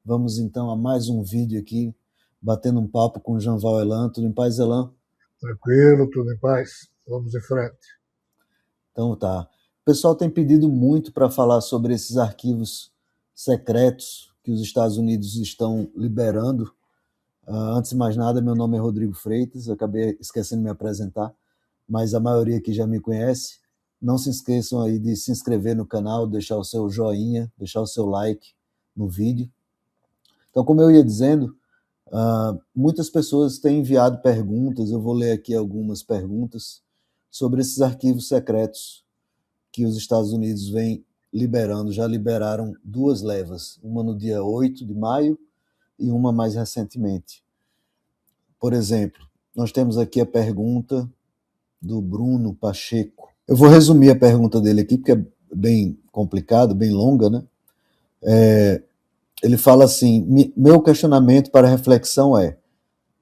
Vamos então a mais um vídeo aqui, batendo um papo com o Janval Elan. Tudo em paz, Elan? Tranquilo, tudo em paz. Vamos em frente. Então tá. O pessoal tem pedido muito para falar sobre esses arquivos secretos que os Estados Unidos estão liberando. Antes de mais nada, meu nome é Rodrigo Freitas, acabei esquecendo de me apresentar, mas a maioria aqui já me conhece. Não se esqueçam aí de se inscrever no canal, deixar o seu joinha, deixar o seu like no vídeo. Então, como eu ia dizendo, muitas pessoas têm enviado perguntas, eu vou ler aqui algumas perguntas sobre esses arquivos secretos que os Estados Unidos vêm liberando. Já liberaram 2 levas, uma no dia 8 de maio e uma mais recentemente. Por exemplo, nós temos aqui a pergunta do Bruno Pacheco. Eu vou resumir a pergunta dele aqui, porque é bem complicado, bem longa, né? Ele fala assim: meu questionamento para reflexão é: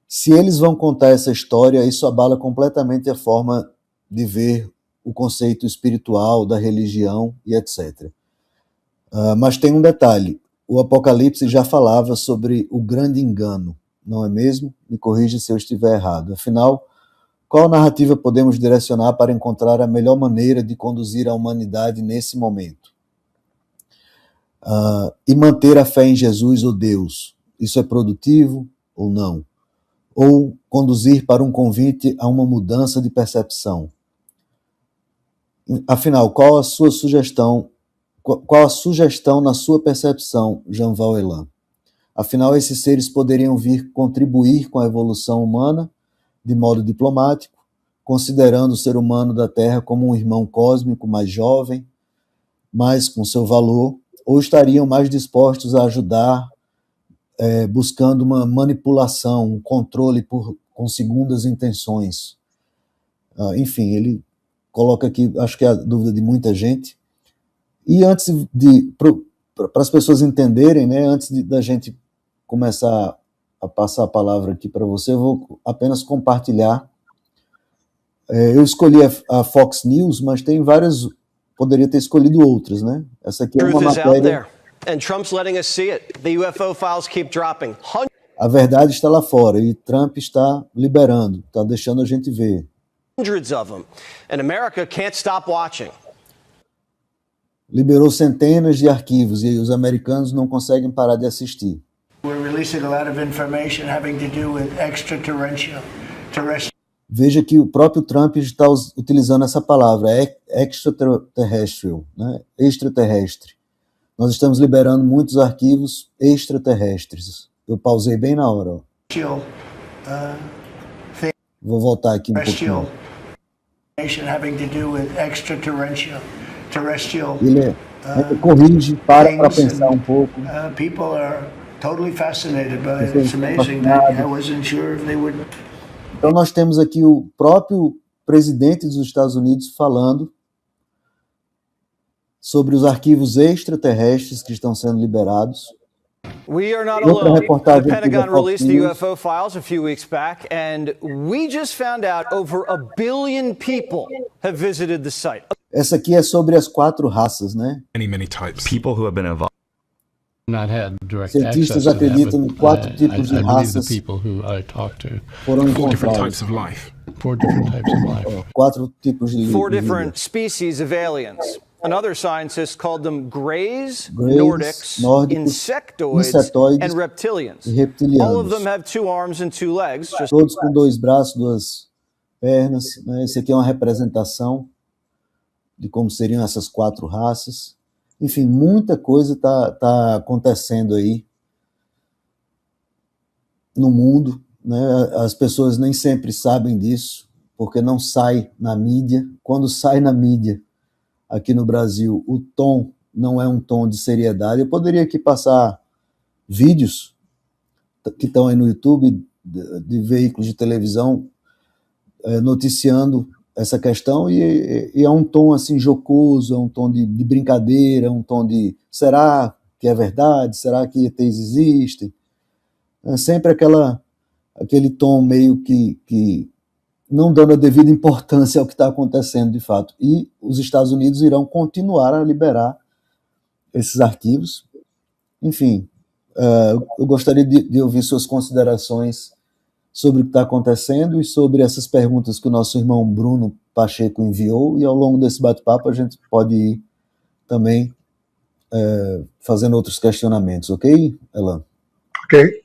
se eles vão contar essa história, isso abala completamente a forma de ver o conceito espiritual, da religião e etc. Mas tem um detalhe: o Apocalipse já falava sobre o grande engano, não é mesmo? Me corrija se eu estiver errado. Afinal, qual narrativa podemos direcionar para encontrar a melhor maneira de conduzir a humanidade nesse momento? E manter a fé em Jesus ou Deus, isso é produtivo ou não? Ou conduzir para um convite a uma mudança de percepção? Afinal, qual a sugestão na sua percepção, Janval Elan? Afinal, esses seres poderiam vir contribuir com a evolução humana de modo diplomático, considerando o ser humano da Terra como um irmão cósmico mais jovem, mas com seu valor, ou estariam mais dispostos a ajudar, buscando uma manipulação, um controle com segundas intenções? Enfim, ele coloca aqui, acho que é a dúvida de muita gente. E antes para as pessoas entenderem, né, antes da gente começar a passar a palavra aqui para você, eu vou apenas compartilhar. Eu escolhi a Fox News, mas tem várias, poderia ter escolhido outras, né? Essa aqui é uma matéria. And Trump's letting us see it. The UFO files keep dropping. A verdade está lá fora e Trump está liberando, está deixando a gente ver. Hundreds of them. And America can't stop watching. Liberou centenas de arquivos e os americanos não conseguem parar de assistir. We're releasing a lot of information having to do with extraterrestrial. Veja que o próprio Trump está utilizando essa palavra, extraterrestrial, né? Extraterrestre. Nós estamos liberando muitos arquivos extraterrestres. Eu pausei bem na hora. Ó. Vou voltar aqui um pouquinho. Having to do with extraterrestrial. Ele corrige, para pensar um pouco. People are totally fascinated by it. It's amazing. I wasn't sure if they would. Então nós temos aqui o próprio presidente dos Estados Unidos falando sobre os arquivos extraterrestres que estão sendo liberados. We are not alone. The Pentagon released the UFO files a few weeks back, and we just found out over 1 billion people have visited the site. Essa aqui é sobre as 4 raças, né? Many types. People who have been involved. Cientistas acreditam em 4 tipos de raças foram encontrados. 4 tipos de 4 different species of aliens. Another scientist called them Greys, Nordics, insectoids, and reptilians. All of them have 2 arms and 2 legs. Todos com 2 braços, 2 pernas. Né? Esse aqui é uma representação de como seriam essas 4 raças. Enfim, muita coisa tá acontecendo aí no mundo, né? As pessoas nem sempre sabem disso, porque não sai na mídia. Quando sai na mídia, aqui no Brasil, o tom não é um tom de seriedade. Eu poderia aqui passar vídeos que estão aí no YouTube de veículos de televisão noticiando essa questão e é um tom assim jocoso, é um tom de brincadeira, é um tom de será que é verdade, será que ETs existem? É sempre aquele tom meio que não dando a devida importância ao que está acontecendo de fato. E os Estados Unidos irão continuar a liberar esses arquivos. Enfim, eu gostaria de ouvir suas considerações sobre o que está acontecendo e sobre essas perguntas que o nosso irmão Bruno Pacheco enviou, e ao longo desse bate-papo a gente pode ir também fazendo outros questionamentos, ok, Elan? Ok.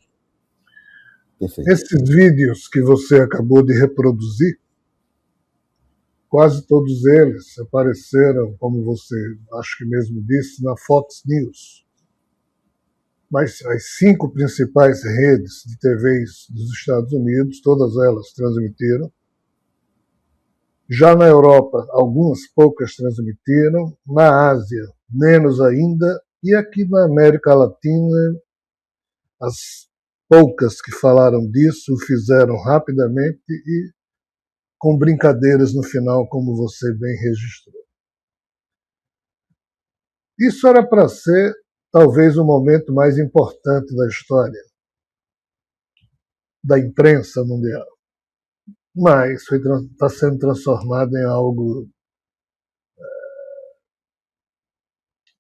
Perfeito. Esses vídeos que você acabou de reproduzir, quase todos eles apareceram, como você acho que mesmo disse, na Fox News. Mas as 5 principais redes de TVs dos Estados Unidos, todas elas transmitiram. Já na Europa, algumas poucas transmitiram. Na Ásia, menos ainda. E aqui na América Latina, as poucas que falaram disso o fizeram rapidamente e com brincadeiras no final, como você bem registrou. Isso era para ser, talvez, o momento mais importante da história da imprensa mundial. Mas está sendo transformado em algo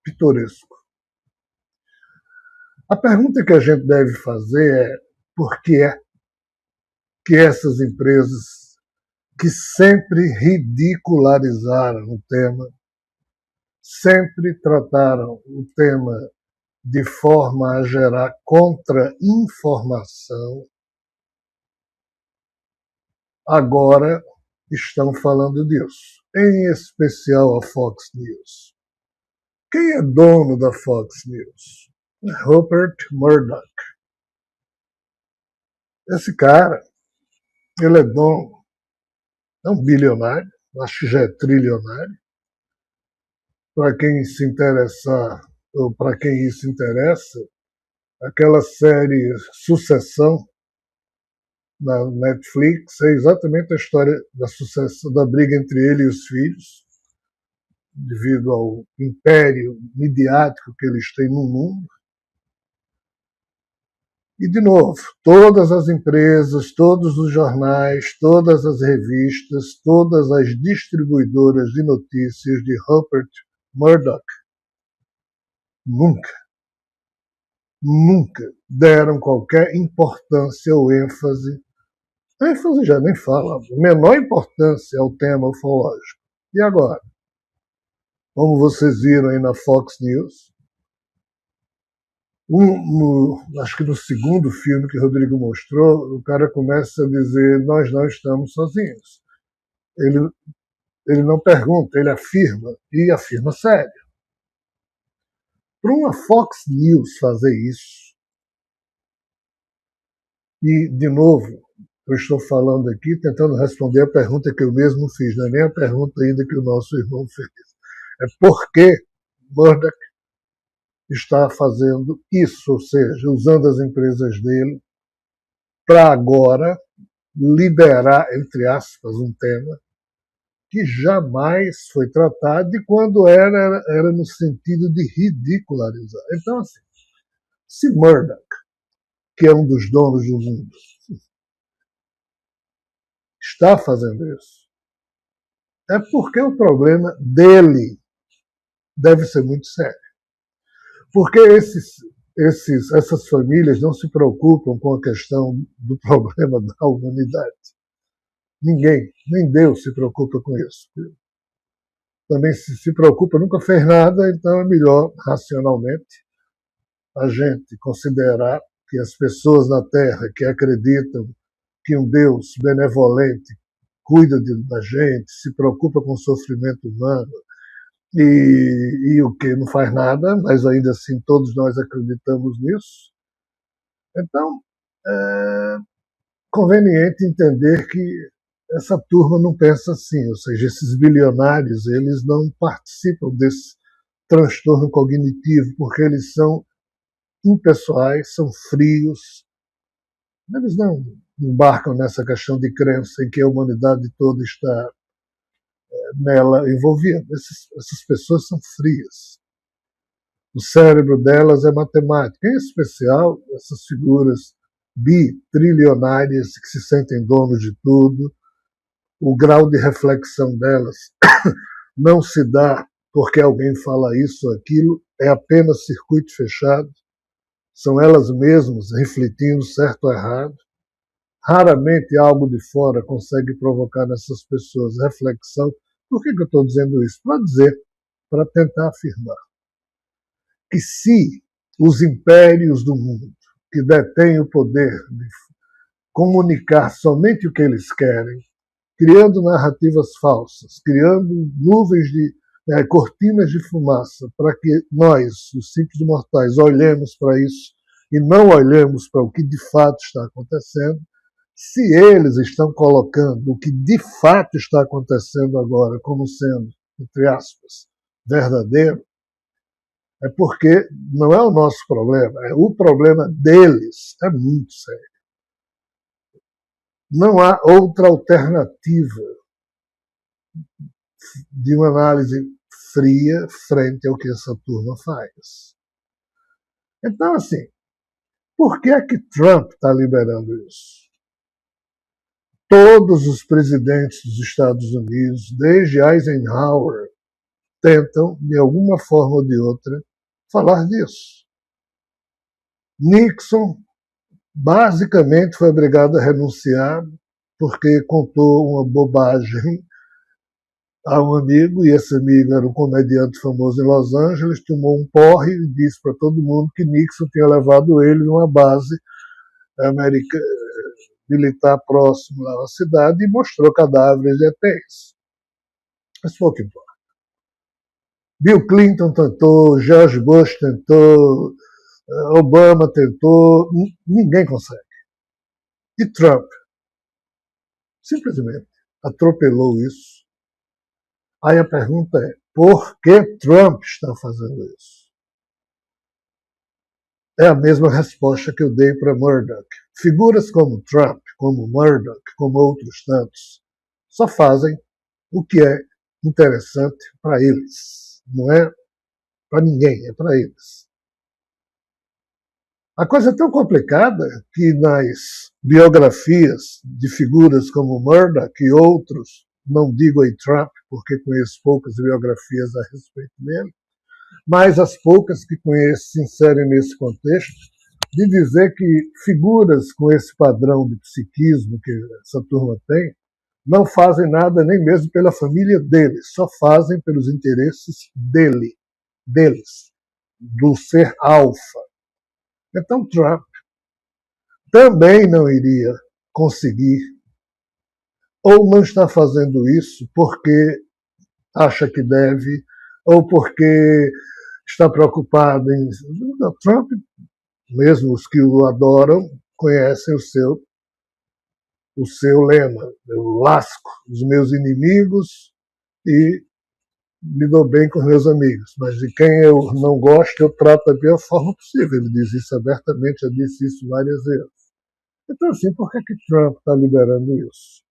pitoresco. A pergunta que a gente deve fazer é por que é que essas empresas que sempre ridicularizaram o tema, sempre trataram o tema de forma a gerar contra-informação, agora estão falando disso, em especial a Fox News. Quem é dono da Fox News? Rupert Murdoch. Esse cara, ele é dono, é um bilionário, acho que já é trilionário. Para quem se interessar, ou para quem isso interessa, aquela série Sucessão na Netflix é exatamente a história da sucessão, da briga entre ele e os filhos, devido ao império midiático que eles têm no mundo. E, de novo, todas as empresas, todos os jornais, todas as revistas, todas as distribuidoras de notícias de Rupert Murdoch nunca deram qualquer importância ou ênfase já nem fala, menor importância ao tema ufológico. E agora? Como vocês viram aí na Fox News, acho que no segundo filme que o Rodrigo mostrou, o cara começa a dizer: nós não estamos sozinhos. Ele não pergunta, ele afirma, e afirma sério. Para uma Fox News fazer isso, e, de novo, eu estou falando aqui tentando responder a pergunta que eu mesmo fiz, não é nem a pergunta ainda que o nosso irmão fez. É por que Murdoch está fazendo isso, ou seja, usando as empresas dele para agora liberar, entre aspas, um tema que jamais foi tratado e quando era no sentido de ridicularizar. Então, assim, se Murdoch, que é um dos donos do mundo, está fazendo isso, é porque o problema dele deve ser muito sério. Porque essas famílias não se preocupam com a questão do problema da humanidade. Ninguém, nem Deus se preocupa com isso. Também se preocupa, nunca fez nada, então é melhor, racionalmente, a gente considerar que as pessoas na Terra que acreditam que um Deus benevolente cuida da gente, se preocupa com o sofrimento humano, e o que não faz nada, mas ainda assim todos nós acreditamos nisso. Então, é conveniente entender que essa turma não pensa assim, ou seja, esses bilionários, eles não participam desse transtorno cognitivo, porque eles são impessoais, são frios, eles não embarcam nessa questão de crença em que a humanidade toda está nela envolvida. Essas pessoas são frias. O cérebro delas é matemática, em especial essas figuras bitrilionárias que se sentem donos de tudo. O grau de reflexão delas não se dá porque alguém fala isso ou aquilo, é apenas circuito fechado. são elas mesmas refletindo certo ou errado. Raramente algo de fora consegue provocar nessas pessoas reflexão. Por que eu estou dizendo isso? Para tentar afirmar que se os impérios do mundo, que detêm o poder de comunicar somente o que eles querem, criando narrativas falsas, criando nuvens de cortinas de fumaça, para que nós, os simples mortais, olhemos para isso e não olhemos para o que de fato está acontecendo, se eles estão colocando o que de fato está acontecendo agora como sendo, entre aspas, verdadeiro, é porque não é o nosso problema, é o problema deles. É muito sério. Não há outra alternativa de uma análise fria frente ao que essa turma faz. Então, assim, por que é que Trump está liberando isso? Todos os presidentes dos Estados Unidos, desde Eisenhower, tentam, de alguma forma ou de outra, falar disso. Nixon, basicamente, foi obrigado a renunciar porque contou uma bobagem a um amigo, e esse amigo era um comediante famoso em Los Angeles, tomou um porre e disse para todo mundo que Nixon tinha levado ele numa base militar próximo lá na cidade e mostrou cadáveres de ETs. Isso foi o que importa. Bill Clinton tentou, George Bush tentou, Obama tentou, ninguém consegue. E Trump simplesmente atropelou isso. Aí a pergunta é, por que Trump está fazendo isso? É a mesma resposta que eu dei para Murdoch. Figuras como Trump, como Murdoch, como outros tantos, só fazem o que é interessante para eles. Não é para ninguém, é para eles. A coisa é tão complicada que nas biografias de figuras como Murdoch e outros, não digo aí Trump, porque conheço poucas biografias a respeito dele, mas as poucas que conheço se inserem nesse contexto, de dizer que figuras com esse padrão de psiquismo que essa turma tem, não fazem nada nem mesmo pela família deles, só fazem pelos interesses deles, do ser alfa. Então Trump também não iria conseguir, ou não está fazendo isso porque acha que deve, ou porque está preocupado em... Trump, mesmo os que o adoram, conhecem o seu lema. Eu lasco os meus inimigos e me dou bem com os meus amigos, mas de quem eu não gosto, eu trato da pior forma possível. Ele diz isso abertamente, já disse isso várias vezes. Então, assim, por que Trump está liberando isso?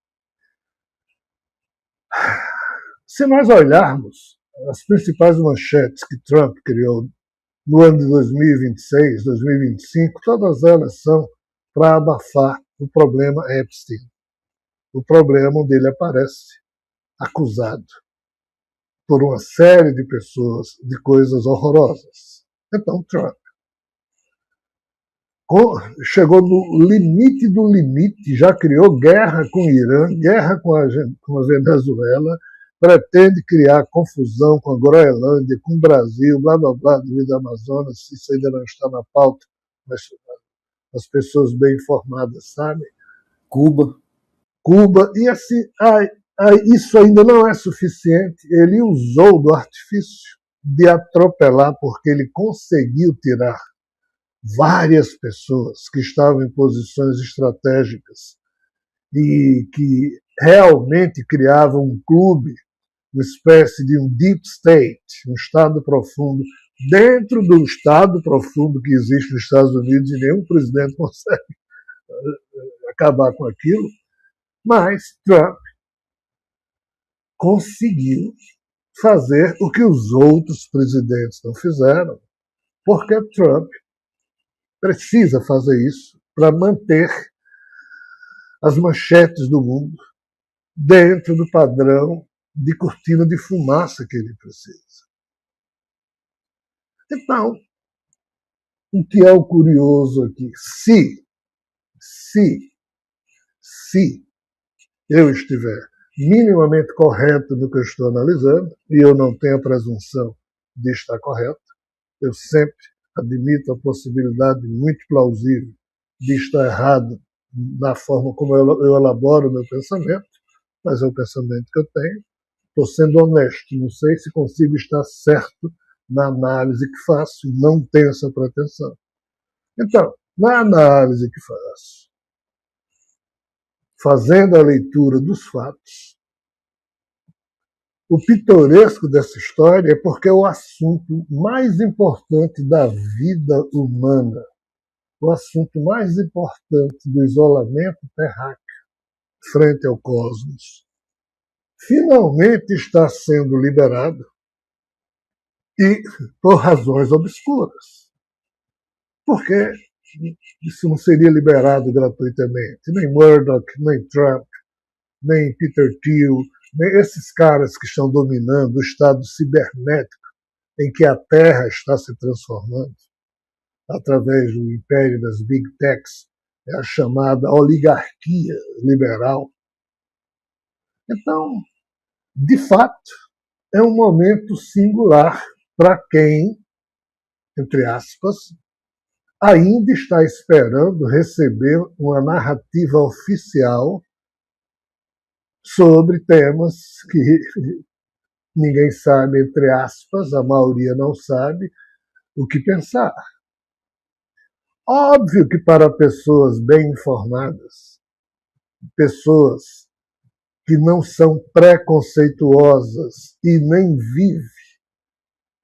Se nós olharmos as principais manchetes que Trump criou no ano de 2026, 2025, todas elas são para abafar o problema Epstein. O problema onde ele aparece acusado por uma série de pessoas de coisas horrorosas. Então, Trump chegou no limite do limite, já criou guerra com o Irã, guerra com a Venezuela, pretende criar confusão com a Groenlândia, com o Brasil, blá, blá, blá, devido ao Amazonas, isso ainda não está na pauta, mas as pessoas bem informadas sabem. Cuba, e assim, isso ainda não é suficiente. Ele usou do artifício de atropelar, porque ele conseguiu tirar várias pessoas que estavam em posições estratégicas e que realmente criavam um clube, uma espécie de um deep state, um estado profundo, dentro do estado profundo que existe nos Estados Unidos, e nenhum presidente consegue acabar com aquilo, mas Trump conseguiu fazer o que os outros presidentes não fizeram, porque Trump precisa fazer isso para manter as manchetes do mundo dentro do padrão de cortina de fumaça que ele precisa. Então, O que é o curioso aqui? Se eu estiver minimamente correto no que eu estou analisando, e eu não tenho a presunção de estar correto, eu sempre admito a possibilidade muito plausível de estar errado na forma como eu elaboro o meu pensamento, mas é o pensamento que eu tenho. Estou sendo honesto, não sei se consigo estar certo na análise que faço, não tenho essa pretensão. Então, na análise que faço, fazendo a leitura dos fatos, o pitoresco dessa história é porque é o assunto mais importante da vida humana, o assunto mais importante do isolamento terráqueo frente ao cosmos, finalmente está sendo liberado, e por razões obscuras. Porque isso não seria liberado gratuitamente. Nem Murdoch, nem Trump, nem Peter Thiel, nem esses caras que estão dominando o estado cibernético em que a Terra está se transformando através do império das Big Techs, é a chamada oligarquia liberal. Então, de fato, é um momento singular para quem, entre aspas, ainda está esperando receber uma narrativa oficial sobre temas que ninguém sabe, entre aspas, a maioria não sabe o que pensar. Óbvio que para pessoas bem informadas, pessoas que não são preconceituosas e nem vivem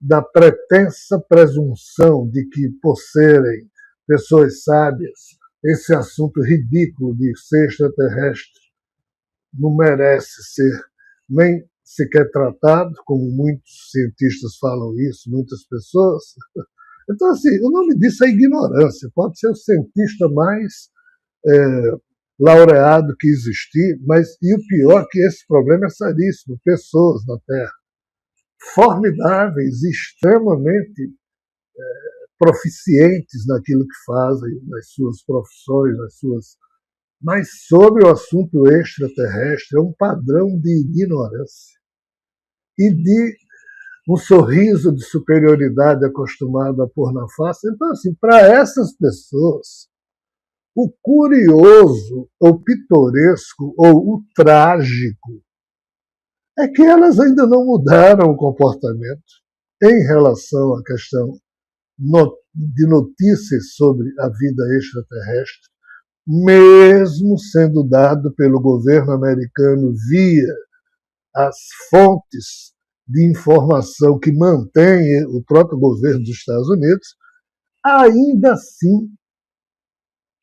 da pretensa presunção de que, por serem pessoas sábias, esse assunto ridículo de ser extraterrestre não merece ser nem sequer tratado, como muitos cientistas falam isso, muitas pessoas. Então, assim, o nome disso é ignorância. Pode ser o cientista mais laureado que existir, mas e o pior é que esse problema é seríssimo. Pessoas na Terra formidáveis, extremamente proficientes naquilo que fazem, nas suas profissões, mas sobre o assunto extraterrestre é um padrão de ignorância e de um sorriso de superioridade acostumado a pôr na face. Então, assim, para essas pessoas, o curioso, ou pitoresco, ou o trágico, é que elas ainda não mudaram o comportamento em relação à questão de notícias sobre a vida extraterrestre, mesmo sendo dado pelo governo americano via as fontes de informação que mantém o próprio governo dos Estados Unidos, ainda assim,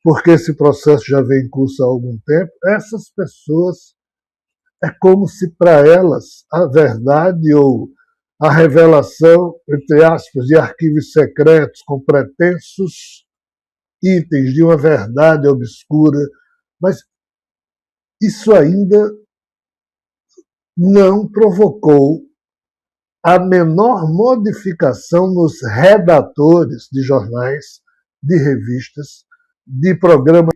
porque esse processo já vem em curso há algum tempo, essas pessoas, é como se para elas a verdade ou a revelação, entre aspas, de arquivos secretos com pretensos itens de uma verdade obscura, mas isso ainda não provocou a menor modificação nos redatores de jornais, de revistas, de programas.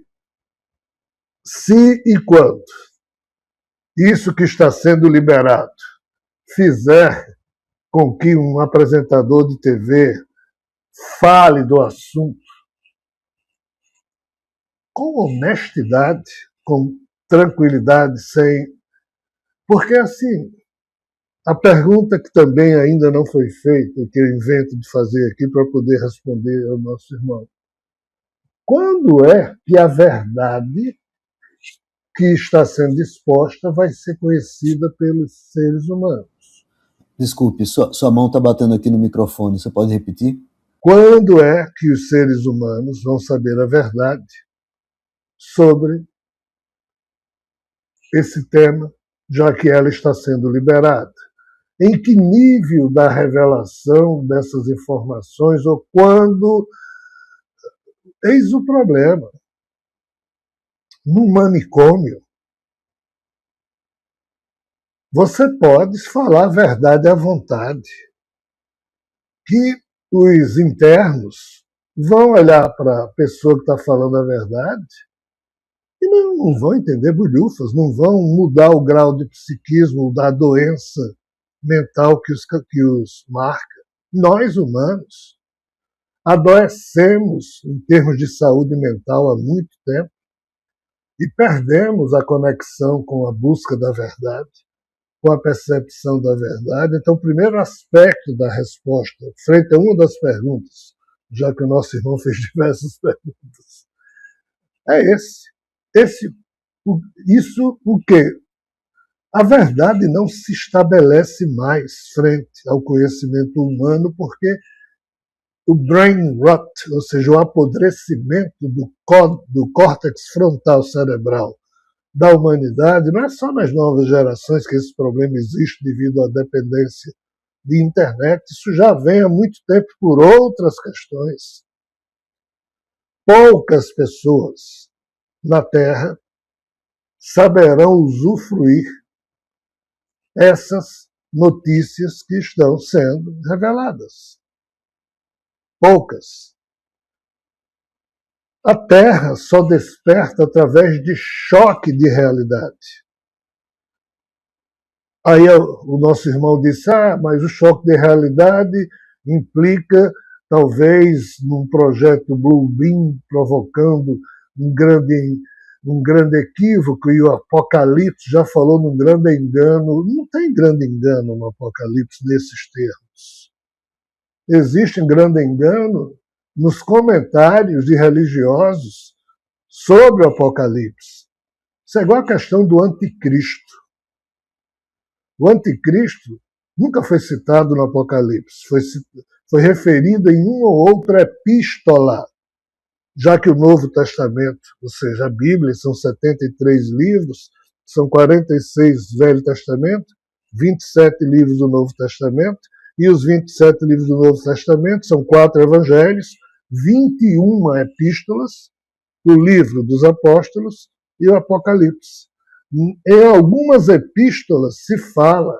Se e quando isso que está sendo liberado fizer com que um apresentador de TV fale do assunto com honestidade, com tranquilidade, sem... Porque, assim, a pergunta que também ainda não foi feita, que eu invento de fazer aqui para poder responder ao nosso irmão: quando é que a verdade que está sendo exposta vai ser conhecida pelos seres humanos? Desculpe, sua mão está batendo aqui no microfone, você pode repetir? Quando é que os seres humanos vão saber a verdade sobre esse tema, já que ela está sendo liberada? Em que nível da revelação dessas informações, ou quando... Eis o problema. No manicômio, você pode falar a verdade à vontade, que os internos vão olhar para a pessoa que está falando a verdade e não vão entender bolhufas, não vão mudar o grau de psiquismo da doença mental que os marca. Nós, humanos, adoecemos em termos de saúde mental há muito tempo e perdemos a conexão com a busca da verdade, com a percepção da verdade. Então, o primeiro aspecto da resposta, frente a uma das perguntas, já que o nosso irmão fez diversas perguntas, é esse. Isso o quê? A verdade não se estabelece mais frente ao conhecimento humano porque o brain rot, ou seja, o apodrecimento do córtex frontal cerebral da humanidade, não é só nas novas gerações que esse problema existe devido à dependência de internet, isso já vem há muito tempo por outras questões. Poucas pessoas na Terra saberão usufruir essas notícias que estão sendo reveladas. Poucas. A Terra só desperta através de choque de realidade. Aí o nosso irmão disse, mas o choque de realidade implica, talvez, num projeto Blue Beam provocando um grande equívoco, e o Apocalipse já falou num grande engano. Não tem grande engano no Apocalipse nesses termos. Existe um grande engano nos comentários de religiosos sobre o Apocalipse. Isso é igual a questão do anticristo. O anticristo nunca foi citado no Apocalipse, foi referido em uma ou outra epístola, já que o Novo Testamento, ou seja, a Bíblia, são 73 livros, são 46 Velho Testamento, 27 livros do Novo Testamento, e os 27 livros do Novo Testamento são 4 evangelhos, 21 epístolas, o livro dos apóstolos e o Apocalipse. Em algumas epístolas se fala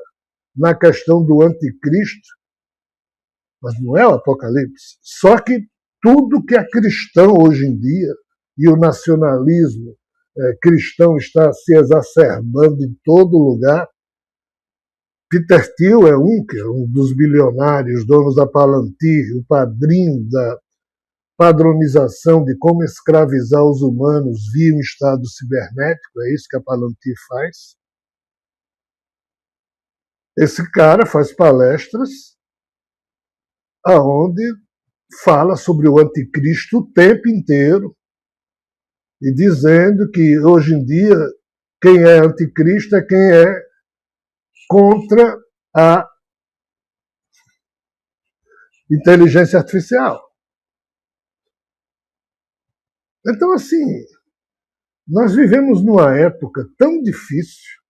na questão do anticristo, mas não é o Apocalipse. Só que tudo que é cristão hoje em dia, e o nacionalismo cristão está se exacerbando em todo lugar. Peter Thiel é um dos bilionários, donos da Palantir, o padrinho da padronização de como escravizar os humanos via um estado cibernético, é isso que a Palantir faz. Esse cara faz palestras aonde fala sobre o anticristo o tempo inteiro e dizendo que hoje em dia quem é anticristo é quem é contra a inteligência artificial. Então, assim, nós vivemos numa época tão difícil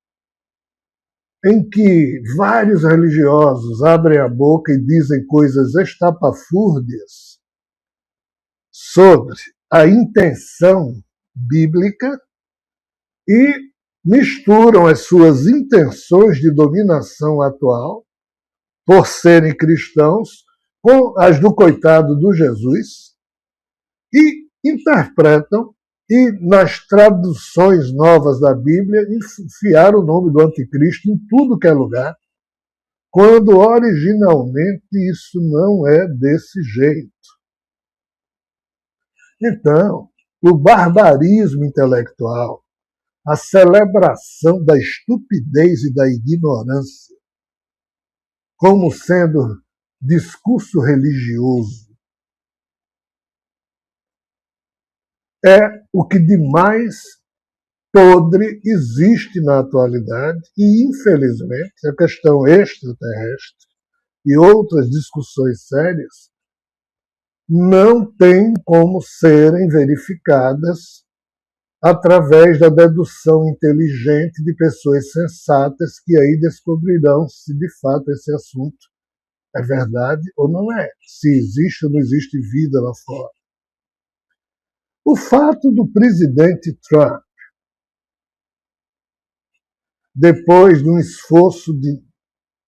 em que vários religiosos abrem a boca e dizem coisas estapafúrdias sobre a intenção bíblica e misturam as suas intenções de dominação atual, por serem cristãos, com as do coitado do Jesus, e interpretam, e nas traduções novas da Bíblia, enfiaram o nome do anticristo em tudo que é lugar, quando originalmente isso não é desse jeito. Então, o barbarismo intelectual, a celebração da estupidez e da ignorância como sendo discurso religioso é o que de mais podre existe na atualidade e, infelizmente, a questão extraterrestre e outras discussões sérias não têm como serem verificadas através da dedução inteligente de pessoas sensatas que aí descobrirão se de fato esse assunto é verdade ou não é, se existe ou não existe vida lá fora. O fato do presidente Trump, depois de um esforço de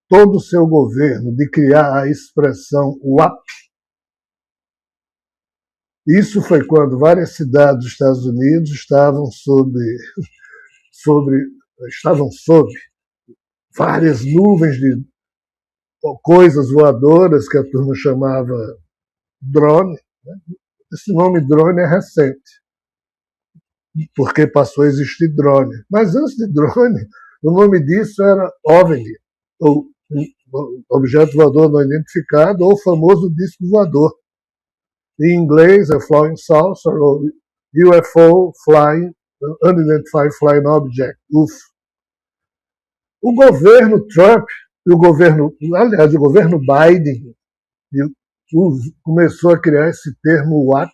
todo o seu governo de criar a expressão WAP, Isso foi quando várias cidades dos Estados Unidos estavam sob várias nuvens de coisas voadoras que a turma chamava drone. Esse nome drone é recente, porque passou a existir drone. Mas antes de drone, o nome disso era OVNI, ou objeto voador não identificado, ou o famoso disco voador. Em inglês é Flying Saucer, ou UFO, Flying, Unidentified Flying Object, UFO. O governo Trump, o governo Biden, começou a criar esse termo WAP,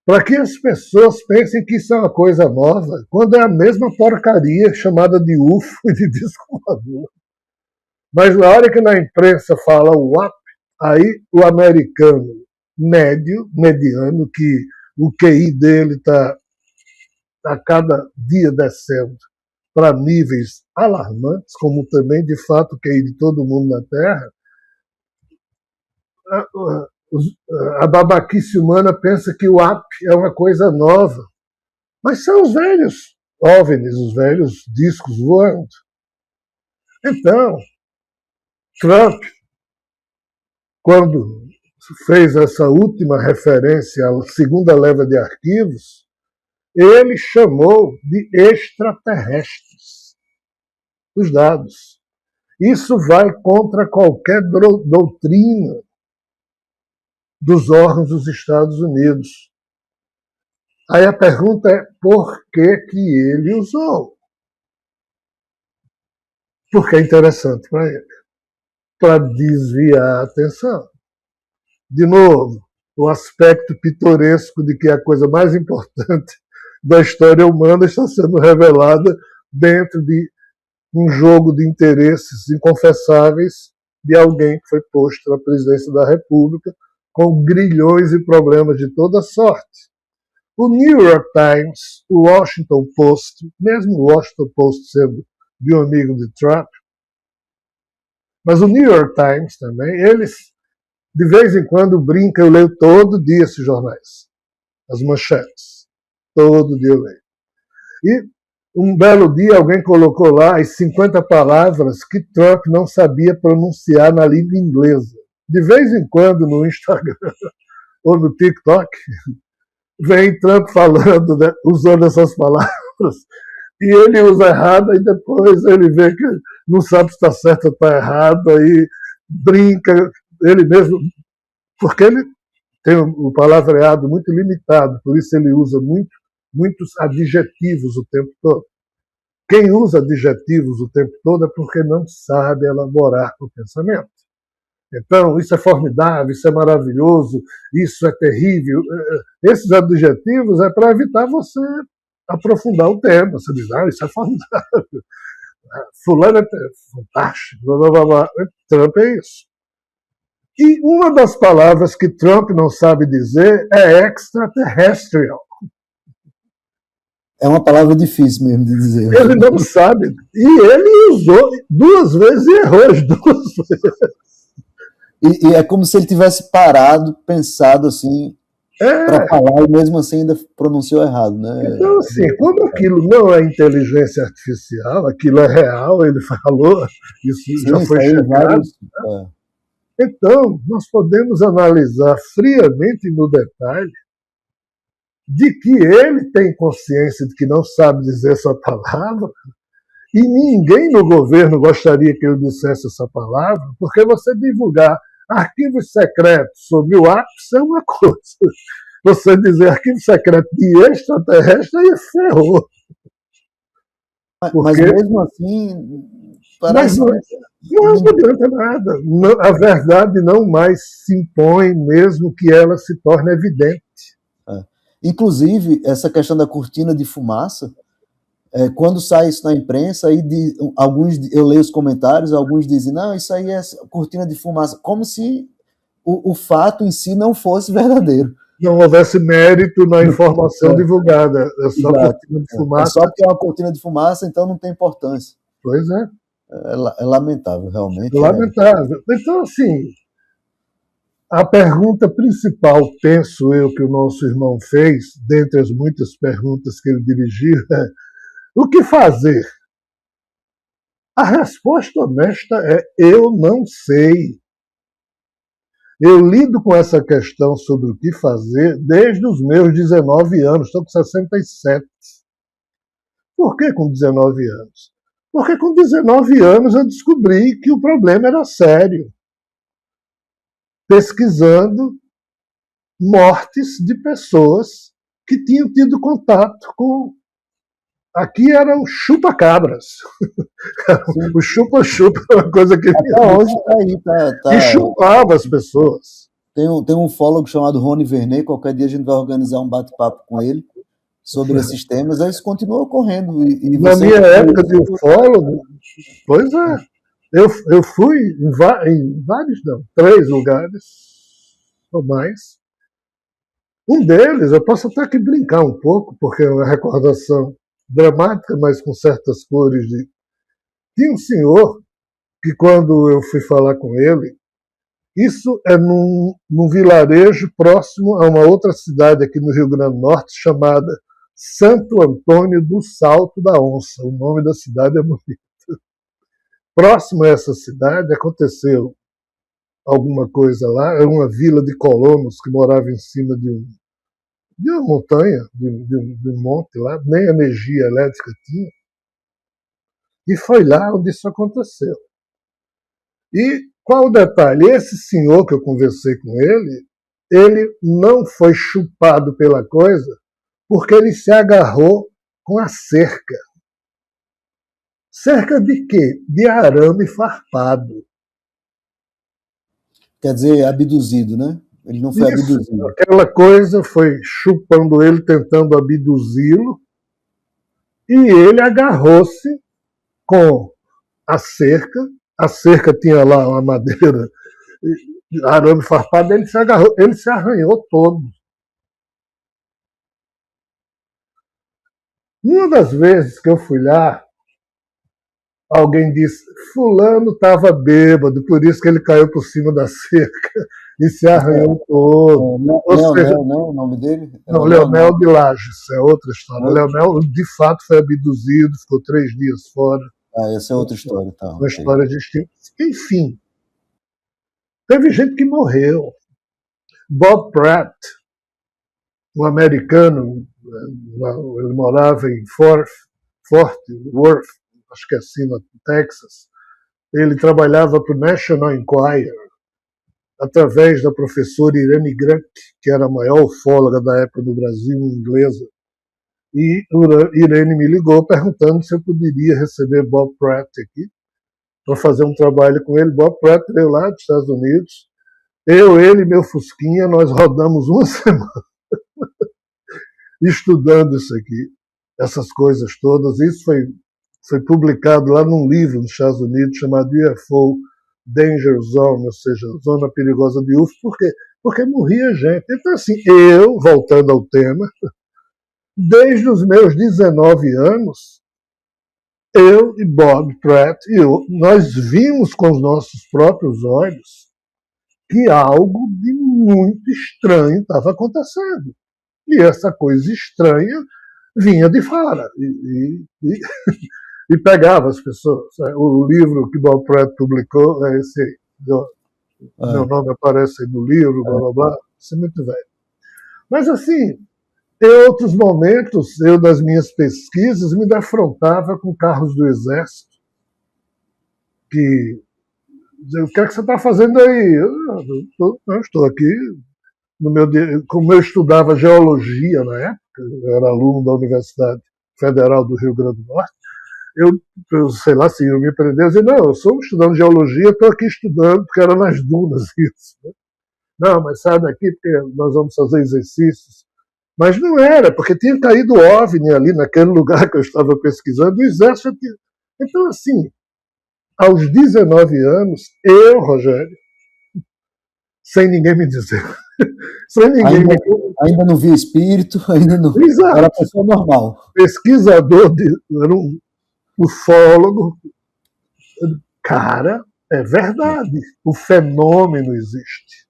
para que as pessoas pensem que isso é uma coisa nova, quando é a mesma porcaria chamada de UFO e de disco voador. Mas na hora que na imprensa fala WAP, aí o americano mediano, que o QI dele está a cada dia descendo para níveis alarmantes, como também, de fato, o QI de todo mundo na Terra, a babaquice humana pensa que o WAP é uma coisa nova. Mas são os velhos OVNIs, os velhos discos voando. Então, Trump, quando fez essa última referência à segunda leva de arquivos, ele chamou de extraterrestres os dados. Isso vai contra qualquer doutrina dos órgãos dos Estados Unidos. Aí a pergunta é, por que ele usou? Porque é interessante para ele, para desviar a atenção. De novo, o aspecto pitoresco de que a coisa mais importante da história humana está sendo revelada dentro de um jogo de interesses inconfessáveis de alguém que foi posto na presidência da República com grilhões e problemas de toda sorte. O New York Times, o Washington Post, mesmo o Washington Post sendo de um amigo de Trump, mas o New York Times também, eles de vez em quando brincam, eu leio todo dia esses jornais, as manchetes, todo dia eu leio. E um belo dia alguém colocou lá as 50 palavras que Trump não sabia pronunciar na língua inglesa. De vez em quando no Instagram ou no TikTok, vem Trump falando, né, usando essas palavras, e ele usa errado, e depois ele vê que não sabe se está certo ou está errado, aí brinca, ele mesmo, porque ele tem o palavreado muito limitado, por isso ele usa muitos adjetivos o tempo todo. Quem usa adjetivos o tempo todo é porque não sabe elaborar o pensamento. Então, isso é formidável, isso é maravilhoso, isso é terrível. Esses adjetivos é para evitar você aprofundar o tema. Você diz, isso é formidável. Fulano é fantástico. Blá, blá, blá. Trump é isso. E uma das palavras que Trump não sabe dizer é extraterrestrial. É uma palavra difícil mesmo de dizer. Ele não sabe. E ele usou 2 vezes e errou as 2 vezes. E é como se ele tivesse parado, pensado assim, para falar, e mesmo assim ainda pronunciou errado, né? Então, assim, como aquilo não é inteligência artificial, aquilo é real, ele falou, isso já foi checado. Então, nós podemos analisar friamente no detalhe de que ele tem consciência de que não sabe dizer essa palavra, e ninguém no governo gostaria que ele dissesse essa palavra, porque você divulgar arquivos secretos sobre o ápice é uma coisa. Você dizer arquivo secreto de extraterrestre, aí ferrou. Mas mesmo assim, parece... Não adianta nada. A verdade não mais se impõe, mesmo que ela se torne evidente. Inclusive, essa questão da cortina de fumaça, quando sai isso na imprensa, aí eu leio os comentários, alguns dizem, não, isso aí é cortina de fumaça, como se o fato em si não fosse verdadeiro. Não houvesse mérito na informação divulgada. É só cortina de fumaça. É só porque é uma cortina de fumaça, então não tem importância. Pois é. É lamentável, realmente. Lamentável. Então, assim, A pergunta principal, penso eu, que o nosso irmão fez, dentre as muitas perguntas que ele dirigiu, é: o que fazer? A resposta honesta é: eu não sei. Eu lido com essa questão sobre o que fazer desde os meus 19 anos, estou com 67. Por que com 19 anos? Porque com 19 anos eu descobri que o problema era sério. Pesquisando mortes de pessoas que tinham tido contato com... Aqui era o chupa-cabras. O chupa-chupa é uma coisa que... Até hoje está aí. Tá. E chupava as pessoas. Tem um ufólogo chamado Rony Vernet, qualquer dia a gente vai organizar um bate-papo com ele sobre esses temas, aí isso continua ocorrendo. Na minha época de ufólogo, pois é, eu fui em vários, não, 3 lugares, ou mais. Um deles, eu posso até que brincar um pouco, porque é uma recordação dramática, mas com certas cores de... Tinha um senhor que, quando eu fui falar com ele, isso é num vilarejo próximo a uma outra cidade aqui no Rio Grande do Norte, chamada Santo Antônio do Salto da Onça. O nome da cidade é bonito. Próximo a essa cidade aconteceu alguma coisa lá, era uma vila de colonos que morava em cima de uma montanha, de um monte lá, nem energia elétrica tinha. E foi lá onde isso aconteceu. E qual o detalhe? Esse senhor que eu conversei com ele não foi chupado pela coisa porque ele se agarrou com a cerca. Cerca de quê? De arame farpado. Quer dizer, abduzido, né? Ele não foi abduzido. Aquela coisa foi chupando ele, tentando abduzi-lo, e ele agarrou-se com a cerca. A cerca tinha lá uma madeira, arame farpado, ele se agarrou, ele se arranhou todo. Uma das vezes que eu fui lá, alguém disse: fulano estava bêbado, por isso que ele caiu por cima da cerca e se arranhou todo. Leonel, não é o nome dele? Não, Leonel de Lages, é outra história. Leonel, de fato, foi abduzido, ficou 3 dias fora. Essa é outra história. Tá, uma história distinta. Enfim, teve gente que morreu. Bob Pratt, um americano, ele morava em Fort Worth, acho que é assim, no Texas. Ele trabalhava para o National Enquirer, através da professora Irene Grant, que era a maior ufóloga da época do Brasil, inglesa. E Irene me ligou perguntando se eu poderia receber Bob Pratt aqui para fazer um trabalho com ele. Bob Pratt veio lá dos Estados Unidos. Ele e meu Fusquinha, nós rodamos uma semana estudando isso aqui, essas coisas todas. Isso foi publicado lá num livro nos Estados Unidos chamado UFO Danger Zone, ou seja, Zona Perigosa de UFO. Por quê? Porque morria gente. Então, assim, eu, voltando ao tema, desde os meus 19 anos, eu e Bob Pratt, nós vimos com os nossos próprios olhos que algo de muito estranho estava acontecendo. E essa coisa estranha vinha de fora e pegava as pessoas. O livro que Bob Pratt publicou é esse aí. Meu nome aparece aí no livro, blá blá blá. Isso é muito velho. Mas assim, em outros momentos, eu nas minhas pesquisas me defrontava com carros do Exército que diziam: o que é que você está fazendo aí? Eu estou aqui. Como eu estudava geologia na época, eu era aluno da Universidade Federal do Rio Grande do Norte, eu sei lá se eu me prender, eu dizia: não, eu sou estudando geologia, estou aqui estudando, porque era nas dunas isso. Né? Não, mas sai daqui porque nós vamos fazer exercícios. Mas não era, porque tinha caído OVNI ali naquele lugar que eu estava pesquisando, e o Exército tinha... Então, assim, aos 19 anos, eu, Rogério, sem ninguém me dizer, sem ninguém ainda não via espírito, ainda não... Exato. Era pessoa normal. Pesquisador, era um ufólogo. Cara, é verdade, o fenômeno existe.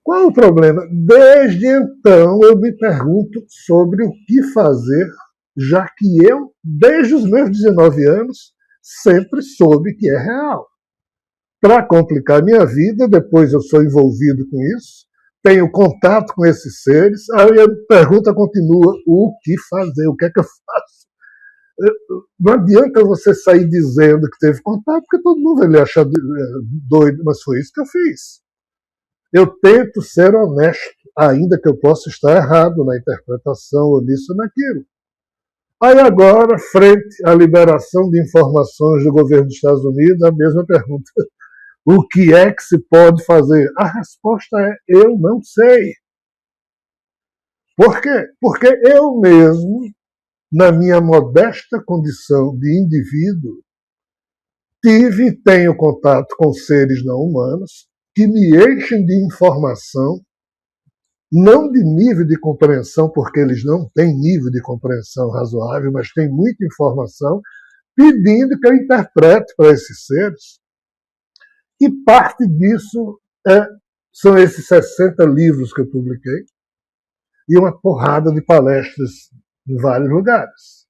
Qual é o problema? Desde então eu me pergunto sobre o que fazer, já que eu, desde os meus 19 anos, sempre soube que é real. Para complicar minha vida, depois eu sou envolvido com isso, tenho contato com esses seres, aí a pergunta continua, o que fazer? O que é que eu faço? Não adianta você sair dizendo que teve contato, porque todo mundo vai lhe achar doido, mas foi isso que eu fiz. Eu tento ser honesto, ainda que eu possa estar errado na interpretação ou nisso ou naquilo. Aí agora, frente à liberação de informações do governo dos Estados Unidos, a mesma pergunta. O que é que se pode fazer? A resposta é, eu não sei. Por quê? Porque eu mesmo, na minha modesta condição de indivíduo, tive e tenho contato com seres não humanos que me enchem de informação, não de nível de compreensão, porque eles não têm nível de compreensão razoável, mas têm muita informação, pedindo que eu interprete para esses seres. E parte disso são esses 60 livros que eu publiquei e uma porrada de palestras em vários lugares.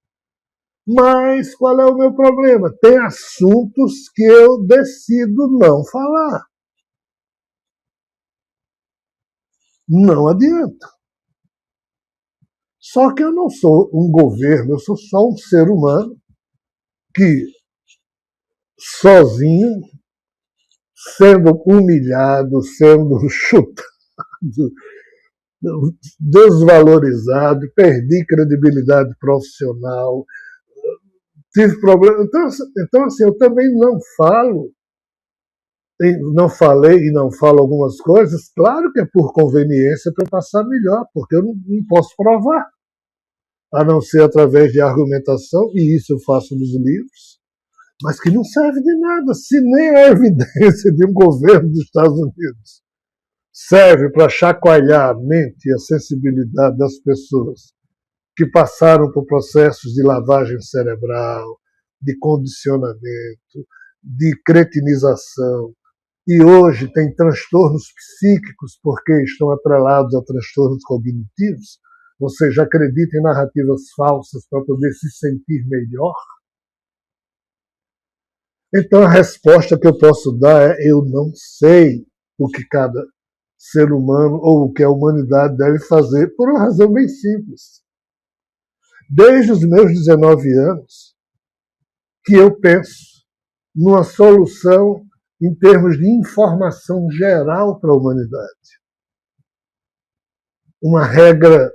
Mas qual é o meu problema? Tem assuntos que eu decido não falar. Não adianta. Só que eu não sou um governo, eu sou só um ser humano que, sozinho, sendo humilhado, sendo chutado, desvalorizado, perdi credibilidade profissional, tive problema. Então, assim, eu também não falei e não falo algumas coisas, claro que é por conveniência para passar melhor, porque eu não posso provar, a não ser através de argumentação, e isso eu faço nos livros, mas que não serve de nada, se nem a evidência de um governo dos Estados Unidos serve para chacoalhar a mente e a sensibilidade das pessoas que passaram por processos de lavagem cerebral, de condicionamento, de cretinização, e hoje tem transtornos psíquicos porque estão atrelados a transtornos cognitivos, ou seja, acreditam em narrativas falsas para poder se sentir melhor. Então a resposta que eu posso dar é eu não sei o que cada ser humano ou o que a humanidade deve fazer por uma razão bem simples. Desde os meus 19 anos que eu penso numa solução em termos de informação geral para a humanidade. Uma regra